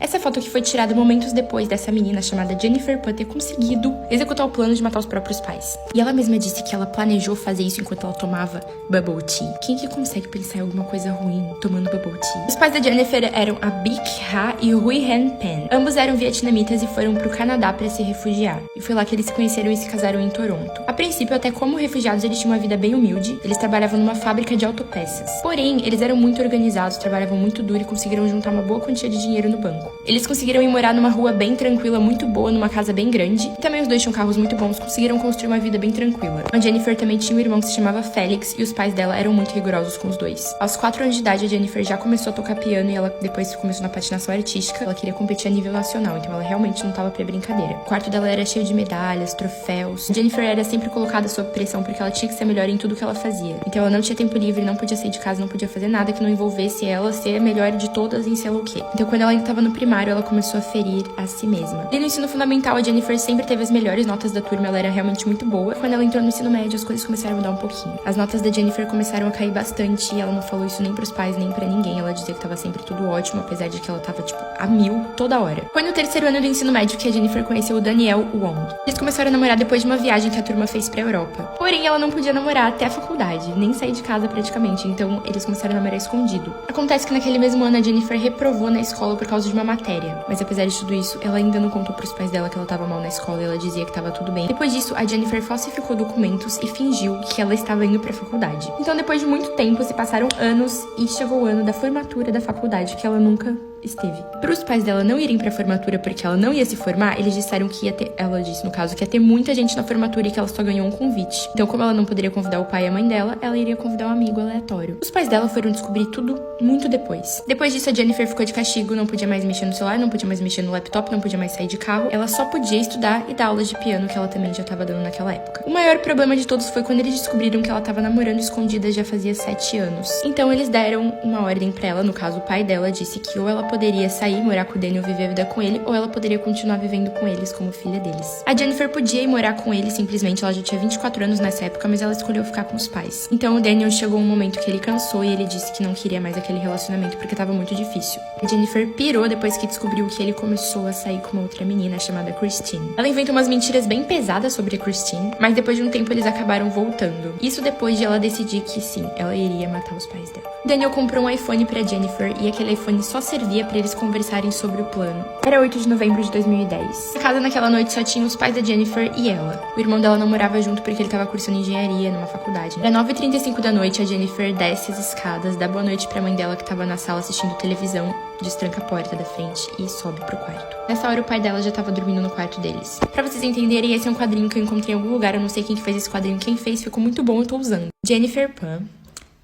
Essa foto aqui foi tirada momentos depois dessa menina chamada Jennifer Pan ter conseguido executar o plano de matar os próprios pais. E ela mesma disse que ela planejou fazer isso enquanto ela tomava bubble tea. Quem que consegue pensar em alguma coisa ruim tomando bubble tea? Os pais da Jennifer eram a Bic Ha e Huy Han Pen. Ambos eram vietnamitas e foram pro Canadá para se refugiar. E foi lá que eles se conheceram e se casaram em Toronto. A princípio, até como refugiados, eles tinham uma vida bem humilde. Eles trabalhavam numa fábrica de autopeças. Porém, eles eram muito organizados, trabalhavam muito duro e conseguiram juntar uma boa quantia de dinheiro no banco. Eles conseguiram ir morar numa rua bem tranquila, muito boa, numa casa bem grande. E também os dois tinham carros muito bons, conseguiram construir uma vida bem tranquila. A Jennifer também tinha um irmão que se chamava Félix e os pais dela eram muito rigorosos com os dois. Aos 4 anos de idade, a Jennifer já começou a tocar piano e ela depois começou na patinação artística. Ela queria competir a nível nacional, então ela realmente não tava pra brincadeira. O quarto dela era cheio de medalhas, troféus. Jennifer era sempre colocada sob pressão porque ela tinha que ser melhor em tudo que ela fazia. Então ela não tinha tempo livre, não podia sair de casa, não podia fazer nada que não envolvesse ela ser a melhor de todas em sei lá o quê. Então quando ela ainda tava no primário, ela começou a ferir a si mesma. E no ensino fundamental, a Jennifer sempre teve as melhores notas da turma, ela era realmente muito boa. Quando ela entrou no ensino médio, as coisas começaram a mudar um pouquinho. As notas da Jennifer começaram a cair bastante e ela não falou isso nem pros pais, nem pra ninguém. Ela dizia que tava sempre tudo ótimo, apesar de que ela tava, tipo, a 1000 toda hora. Foi no terceiro ano do ensino médio que a Jennifer conheceu o Daniel Wong. Eles começaram a namorar depois de uma viagem que a turma fez pra Europa. Porém, ela não podia namorar até a faculdade, nem sair de casa praticamente, então eles começaram a namorar escondido. Acontece que naquele mesmo ano a Jennifer reprovou na escola por causa de uma matéria, mas apesar de tudo isso, ela ainda não contou pros pais dela que ela tava mal na escola e ela dizia que tava tudo bem. Depois disso, a Jennifer falsificou documentos e fingiu que ela estava indo pra faculdade. Então, depois de muito tempo, se passaram anos e chegou o ano da formatura da faculdade que ela nunca esteve. Para os pais dela não irem pra formatura porque ela não ia se formar, eles disseram que ia ter, ela disse no caso, que ia ter muita gente na formatura e que ela só ganhou um convite. Então, como ela não poderia convidar o pai e a mãe dela, ela iria convidar um amigo aleatório. Os pais dela foram descobrir tudo muito depois. Depois disso, a Jennifer ficou de castigo, não podia mais mexer no celular, não podia mais mexer no laptop, não podia mais sair de carro. Ela só podia estudar e dar aulas de piano, que ela também já estava dando naquela época. O maior problema de todos foi quando eles descobriram que ela estava namorando escondida já fazia 7 anos. Então, eles deram uma ordem pra ela, no caso, o pai dela disse que ou ela poderia sair, morar com o Daniel, viver a vida com ele, ou ela poderia continuar vivendo com eles como filha deles. A Jennifer podia ir morar com ele, simplesmente, ela já tinha 24 anos nessa época, mas ela escolheu ficar com os pais. Então o Daniel chegou um momento que ele cansou e ele disse que não queria mais aquele relacionamento porque tava muito difícil. A Jennifer pirou depois que descobriu que ele começou a sair com uma outra menina chamada Christine. Ela inventou umas mentiras bem pesadas sobre a Christine, mas depois de um tempo eles acabaram voltando. Isso depois de ela decidir que sim, ela iria matar os pais dela. Daniel comprou um iPhone pra Jennifer e aquele iPhone só servia pra eles conversarem sobre o plano. Era 8 de novembro de 2010. A casa naquela noite só tinha os pais da Jennifer e ela. O irmão dela não morava junto porque ele tava cursando engenharia numa faculdade. Era 9h35 da noite, a Jennifer desce as escadas, dá boa noite pra mãe dela que tava na sala assistindo televisão, destranca a porta da frente e sobe pro quarto. Nessa hora o pai dela já tava dormindo no quarto deles. Pra vocês entenderem, esse é um quadrinho que eu encontrei em algum lugar, eu não sei quem que fez esse quadrinho, quem fez, ficou muito bom, eu tô usando. Jennifer Pan,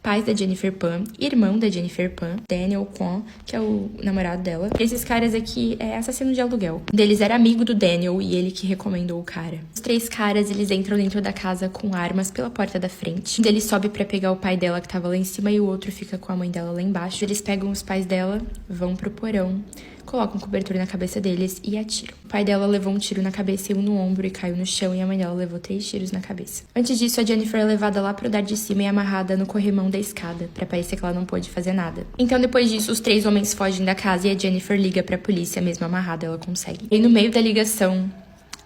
pais da Jennifer Pan, irmão da Jennifer Pan, Daniel Kwon, que é o namorado dela. Esses caras aqui é assassino de aluguel. Um deles era amigo do Daniel e ele que recomendou o cara. Os 3 caras, eles entram dentro da casa com armas pela porta da frente. Um deles sobe pra pegar o pai dela que tava lá em cima e o outro fica com a mãe dela lá embaixo. Eles pegam os pais dela, vão pro porão, colocam cobertura na cabeça deles e atiram. O pai dela levou um tiro na cabeça e um no ombro e caiu no chão, e a mãe dela levou 3 tiros na cabeça. Antes disso, a Jennifer é levada lá pro andar de cima e amarrada no corrimão da escada, pra parecer que ela não pôde fazer nada. Então, depois disso, os 3 homens fogem da casa e a Jennifer liga pra polícia, mesmo amarrada, ela consegue. E no meio da ligação,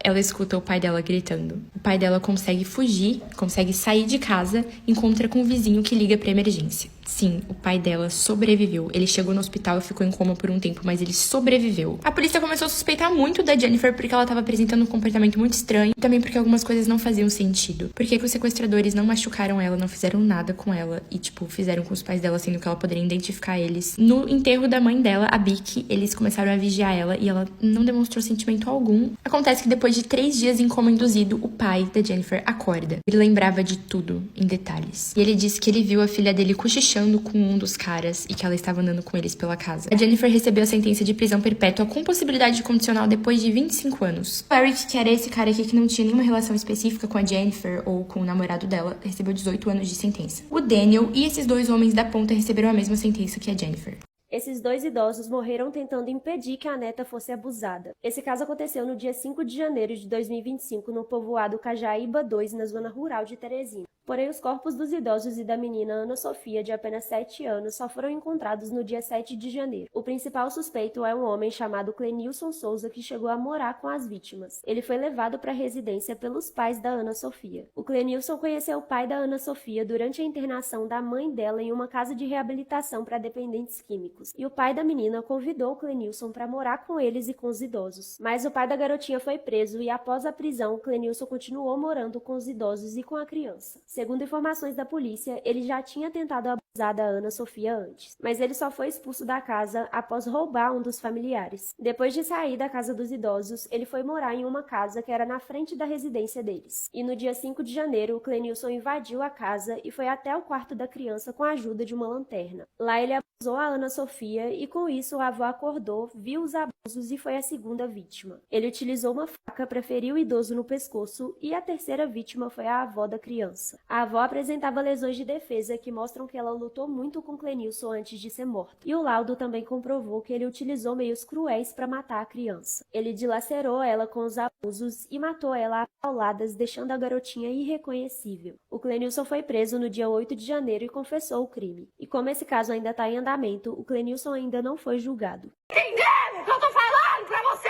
ela escuta o pai dela gritando. O pai dela consegue fugir, consegue sair de casa, encontra com um vizinho que liga pra emergência. Sim, o pai dela sobreviveu. Ele chegou no hospital e ficou em coma por um tempo, mas ele sobreviveu. A polícia começou a suspeitar muito da Jennifer porque ela estava apresentando um comportamento muito estranho e também porque algumas coisas não faziam sentido. Por que os sequestradores não machucaram ela, não fizeram nada com ela e, fizeram com os pais dela, sendo que ela poderia identificar eles? No enterro da mãe dela, a Bic, eles começaram a vigiar ela e ela não demonstrou sentimento algum. Acontece que depois de 3 dias em coma induzido, o pai da Jennifer acorda. Ele lembrava de tudo, em detalhes. E ele disse que ele viu a filha dele cochichando com um dos caras e que ela estava andando com eles pela casa. A Jennifer recebeu a sentença de prisão perpétua com possibilidade de condicional depois de 25 anos. O Eric, que era esse cara aqui que não tinha nenhuma relação específica com a Jennifer ou com o namorado dela, recebeu 18 anos de sentença. O Daniel e esses 2 homens da ponta receberam a mesma sentença que a Jennifer. Esses 2 idosos morreram tentando impedir que a neta fosse abusada. Esse caso aconteceu no dia 5 de janeiro de 2025 no povoado Cajaíba 2, na zona rural de Teresina. Porém, os corpos dos idosos e da menina Ana Sofia, de apenas 7 anos, só foram encontrados no dia 7 de janeiro. O principal suspeito é um homem chamado Clenilson Souza, que chegou a morar com as vítimas. Ele foi levado para a residência pelos pais da Ana Sofia. O Clenilson conheceu o pai da Ana Sofia durante a internação da mãe dela em uma casa de reabilitação para dependentes químicos, e o pai da menina convidou o Clenilson para morar com eles e com os idosos. Mas o pai da garotinha foi preso e, após a prisão, o Clenilson continuou morando com os idosos e com a criança. Segundo informações da polícia, ele já tinha tentado abusar da Ana Sofia antes, mas ele só foi expulso da casa após roubar um dos familiares. Depois de sair da casa dos idosos, ele foi morar em uma casa que era na frente da residência deles. E no dia 5 de janeiro, o Clenilson invadiu a casa e foi até o quarto da criança com a ajuda de uma lanterna. Lá ele abusou a Ana Sofia e, com isso, o avô acordou, viu os abusos e foi a segunda vítima. Ele utilizou uma faca para ferir o idoso no pescoço e a terceira vítima foi a avó da criança. A avó apresentava lesões de defesa que mostram que ela lutou muito com Clenilson antes de ser morta. E o laudo também comprovou que ele utilizou meios cruéis para matar a criança. Ele dilacerou ela com os abusos e matou ela a pauladas, deixando a garotinha irreconhecível. O Clenilson foi preso no dia 8 de janeiro e confessou o crime. E como esse caso ainda está em andamento, o Clenilson ainda não foi julgado. Entendeu o que eu tô falando pra você?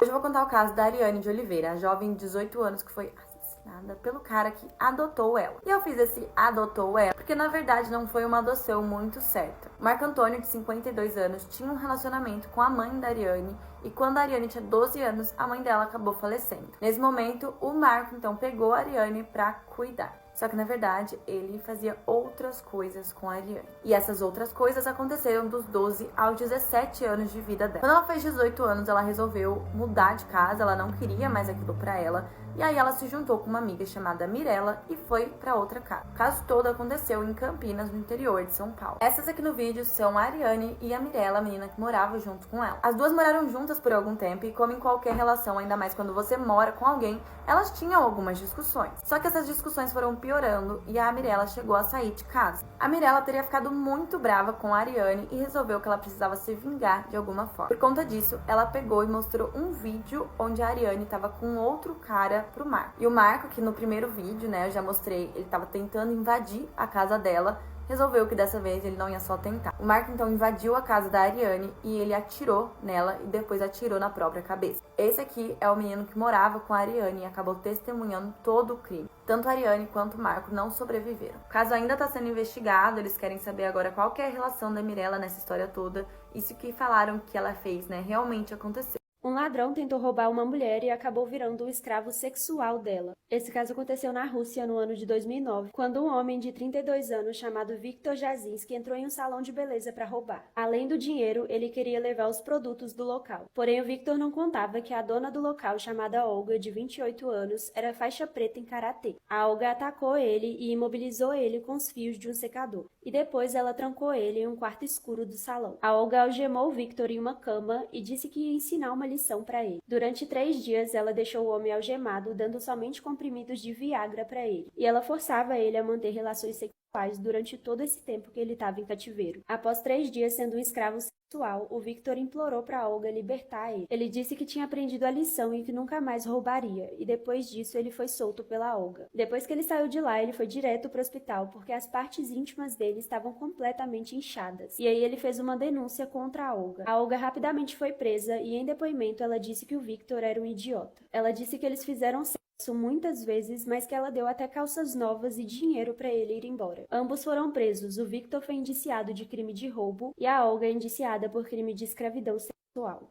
Hoje eu vou contar o caso da Ariane de Oliveira, a jovem de 18 anos que foi assassinada pelo cara que adotou ela. E eu fiz esse adotou ela porque na verdade não foi uma adoção muito certa. Marco Antônio, de 52 anos, tinha um relacionamento com a mãe da Ariane e quando a Ariane tinha 12 anos, a mãe dela acabou falecendo. Nesse momento, o Marco então pegou a Ariane pra cuidar. Só que, na verdade, ele fazia outras coisas com a Ariane. E essas outras coisas aconteceram dos 12 aos 17 anos de vida dela. Quando ela fez 18 anos, ela resolveu mudar de casa, ela não queria mais aquilo pra ela. E aí ela se juntou com uma amiga chamada Mirella e foi pra outra casa. O caso todo aconteceu em Campinas, no interior de São Paulo. Essas aqui no vídeo são a Ariane e a Mirella, a menina que morava junto com ela. As duas moraram juntas por algum tempo e, como em qualquer relação, ainda mais quando você mora com alguém, elas tinham algumas discussões. Só que essas discussões foram piorando e a Mirella chegou a sair de casa. A Mirella teria ficado muito brava com a Ariane e resolveu que ela precisava se vingar de alguma forma. Por conta disso, ela pegou e mostrou um vídeo onde a Ariane estava com outro cara pro Marco. E o Marco, que no primeiro vídeo, né, eu já mostrei, ele estava tentando invadir a casa dela, resolveu que dessa vez ele não ia só tentar. O Marco então invadiu a casa da Ariane e ele atirou nela e depois atirou na própria cabeça. Esse aqui é o menino que morava com a Ariane e acabou testemunhando todo o crime. Tanto a Ariane quanto o Marco não sobreviveram. O caso ainda está sendo investigado, eles querem saber agora qual que é a relação da Mirella nessa história toda. Isso que falaram que ela fez, né, realmente aconteceu. Um ladrão tentou roubar uma mulher e acabou virando um escravo sexual dela. Esse caso aconteceu na Rússia no ano de 2009, quando um homem de 32 anos chamado Viktor Jasinski entrou em um salão de beleza para roubar. Além do dinheiro, ele queria levar os produtos do local. Porém, o Viktor não contava que a dona do local, chamada Olga, de 28 anos, era faixa preta em karatê. A Olga atacou ele e imobilizou ele com os fios de um secador. E depois ela trancou ele em um quarto escuro do salão. A Olga algemou o Viktor em uma cama e disse que ia ensinar uma lição para ele. Durante 3 dias, ela deixou o homem algemado, dando somente comprimidos de Viagra para ele. E ela forçava ele a manter relações sexuais durante todo esse tempo que ele estava em cativeiro. Após 3 dias sendo um escravo sexual, o Viktor implorou para Olga libertar ele. Ele disse que tinha aprendido a lição e que nunca mais roubaria, e depois disso ele foi solto pela Olga. Depois que ele saiu de lá, ele foi direto para o hospital porque as partes íntimas dele estavam completamente inchadas. E aí ele fez uma denúncia contra a Olga. A Olga rapidamente foi presa e em depoimento ela disse que o Viktor era um idiota. Ela disse que eles fizeram sexo muitas vezes, mas que ela deu até calças novas e dinheiro para ele ir embora. Ambos foram presos. O Viktor foi indiciado de crime de roubo e a Olga é indiciada por crime de escravidão sexual.